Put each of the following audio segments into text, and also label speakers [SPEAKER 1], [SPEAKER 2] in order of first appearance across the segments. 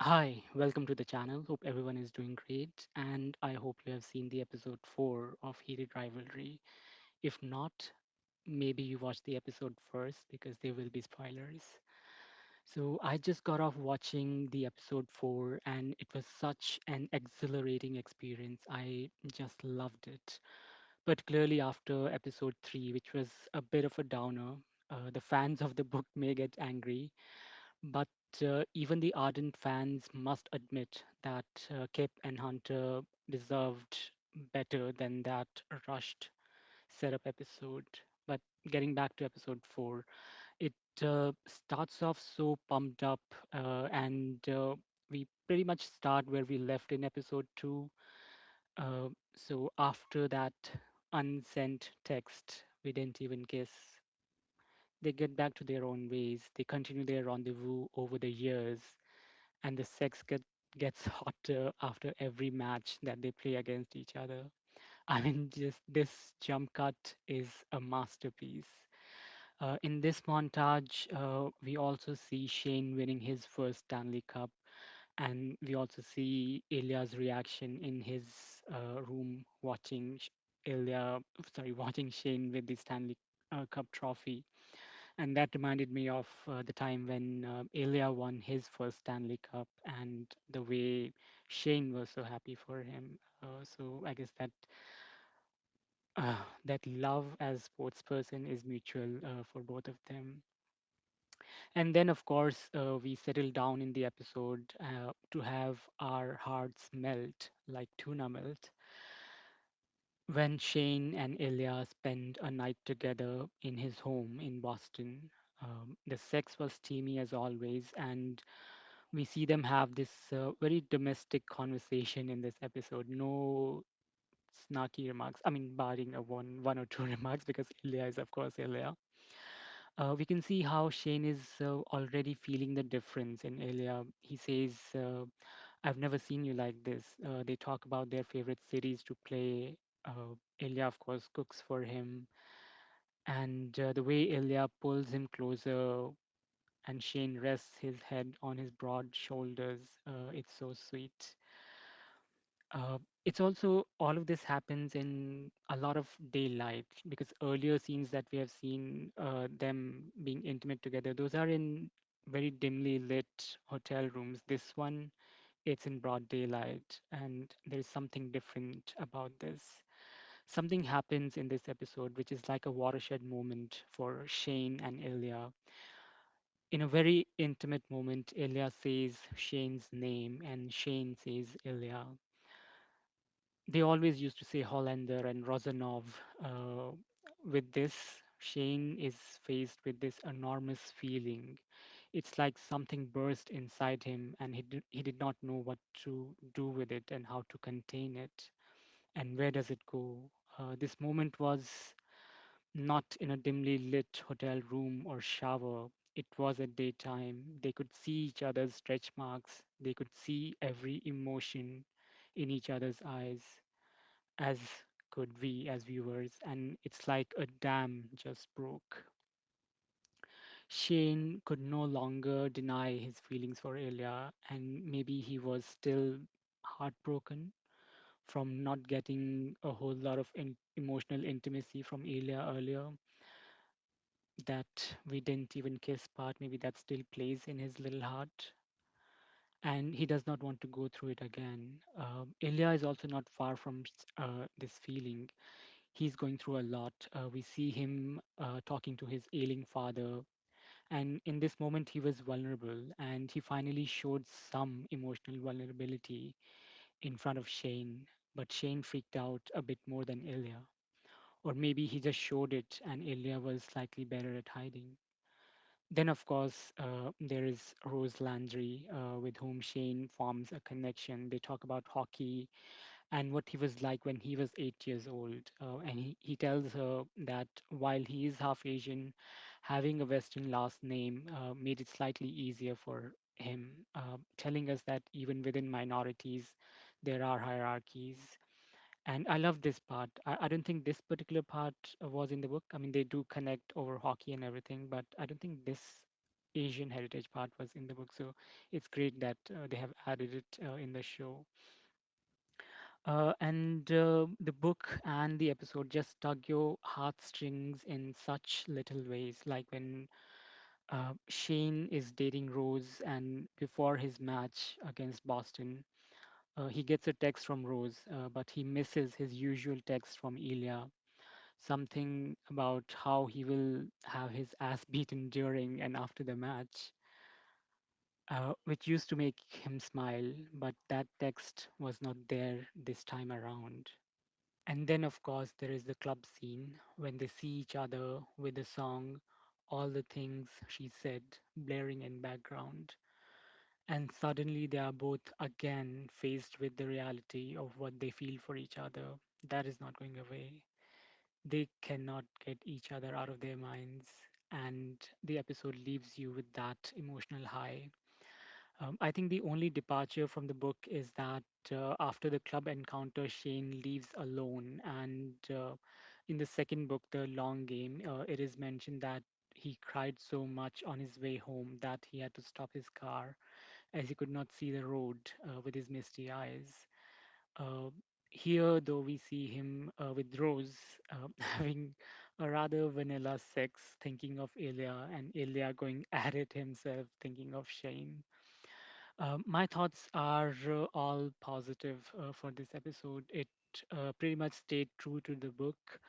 [SPEAKER 1] Hi, welcome to the channel. Hope everyone is doing great, and I hope you have seen the episode 4 of Heated Rivalry. If not, maybe you watch the episode first because there will be spoilers. So, I just got off watching the episode 4, and it was such an exhilarating experience. I just loved it. Particularly after episode 3, which was a bit of a downer. The fans of the book may get angry, but even the ardent fans must admit that Kip and Hunter deserved better than that rushed setup episode. But getting back to episode 4, it starts off so pumped up, and we pretty much start where we left in episode 2. So after that unsent text, we didn't even kiss. They get back to their own ways. They continue their rendezvous over the years, and the gets hotter after every match that they play against each other. I mean, just this jump cut is a masterpiece. In this montage, we also see Shane winning his first Stanley Cup, and we also see Ilya's reaction in his room watching watching Shane with the Stanley Cup trophy. And that reminded me of the time when Ilya won his first Stanley Cup and the way Shane was so happy for him. So I guess that love as sports person is mutual for both of them. And then, of course, we settle down in the episode to have our hearts melt like tuna melt when Shane and Ilya spend a night together in his home in Boston. The sex was steamy as always, and we see them have this very domestic conversation in this episode. No snarky remarks. I mean, barring one or two remarks, because Ilya is, of course, Ilya. We can see how Shane is already feeling the difference in Ilya. He says, I've never seen you like this. They talk about their favorite cities to play. Ilya, of course, cooks for him. And the way Ilya pulls him closer and Shane rests his head on his broad shoulders, it's so sweet. It's also all of this happens in a lot of daylight because earlier scenes that we have seen them being intimate together, those are in very dimly lit hotel rooms. This one, it's in broad daylight, and there's something different about this. Something happens in this episode which is like a watershed moment for Shane and Ilya. In a very intimate moment, Ilya says Shane's name, and Shane says Ilya. They always used to say Hollander and Rozanov. With this, Shane is faced with this enormous feeling. It's like something burst inside him, and he did not know what to do with it and how to contain it. And where does it go? This moment was not in a dimly lit hotel room or shower. It was at daytime. They could see each other's stretch marks. They could see every emotion in each other's eyes, as could we as viewers, and it's like a dam just broke. Shane could no longer deny his feelings for Ilya, and maybe he was still heartbroken from not getting a whole lot of emotional intimacy from Ilya earlier. That we didn't even kiss part, maybe that still plays in his little heart, and he does not want to go through it again. Ilya is also not far from this feeling. He's going through a lot. We see him talking to his ailing father, and in this moment, he was vulnerable, and he finally showed some emotional vulnerability in front of Shane. But Shane freaked out a bit more than Ilya, or maybe he just showed it, and Ilya was slightly better at hiding. Then, of course, there is Rose Landry, with whom Shane forms a connection. They talk about hockey and what he was like when he was 8 years old. And he tells her that while he is half Asian, having a Western last name made it slightly easier for him, telling us that even within minorities, there are hierarchies. And I love this part. I don't think this particular part was in the book. I mean, they do connect over hockey and everything, but I don't think this Asian heritage part was in the book. So it's great that they have added it in the show. And the book and the episode just tug your heartstrings in such little ways, like when Shane is dating Rose, and before his match against Boston, he gets a text from Rose, but he misses his usual text from Ilya. Something about how he will have his ass beaten during and after the match, which used to make him smile, but that text was not there this time around. And then, of course, there is the club scene when they see each other with the song All the Things She Said blaring in background. And suddenly they are both again faced with the reality of what they feel for each other. That is not going away. They cannot get each other out of their minds. And the episode leaves you with that emotional high. I think the only departure from the book is that after the club encounter, Shane leaves alone. And in the second book, The Long Game, it is mentioned that he cried so much on his way home that he had to stop his car as he could not see the road with his misty eyes. Uh, Here, though, we see him with Rose having a rather vanilla sex, thinking of Ilya, and Ilya going at it himself, thinking of Shane. My thoughts are all positive for this episode. It pretty much stayed true to the book,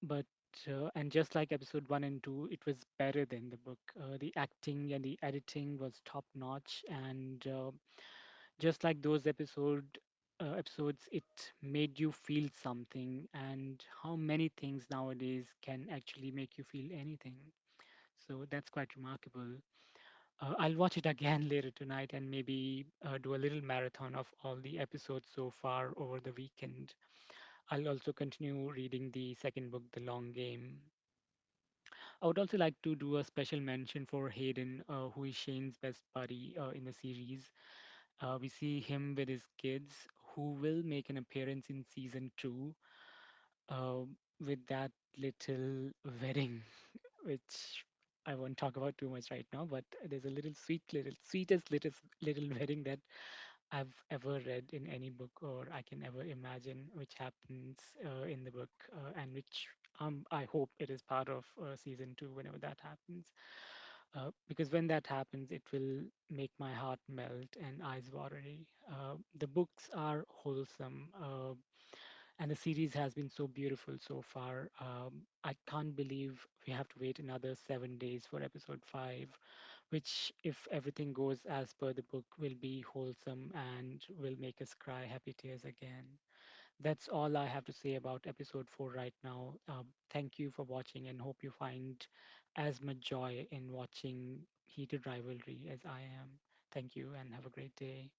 [SPEAKER 1] but and just like episode one and two, it was better than the book. The acting and the editing was top notch, and just like those episodes, it made you feel something. And how many things nowadays can actually make you feel anything? So that's quite remarkable. I'll watch it again later tonight and maybe do a little marathon of all the episodes so far over the weekend. I'll also continue reading the second book, The Long Game. I would also like to do a special mention for Hayden, who is Shane's best buddy in the series. We see him with his kids, who will make an appearance in season two uh, with that little wedding, which I won't talk about too much right now. But there's a little sweetest little wedding that I've ever read in any book or I can ever imagine, which happens in the book, and which I hope it is part of season two whenever that happens. Because when that happens, it will make my heart melt and eyes watery. The books are wholesome, and the series has been so beautiful so far. I can't believe we have to wait another 7 days for episode five, which, if everything goes as per the book, will be wholesome and will make us cry happy tears again. That's all I have to say about episode 4 right now. Thank you for watching and hope you find as much joy in watching Heated Rivalry as I am. Thank you and have a great day.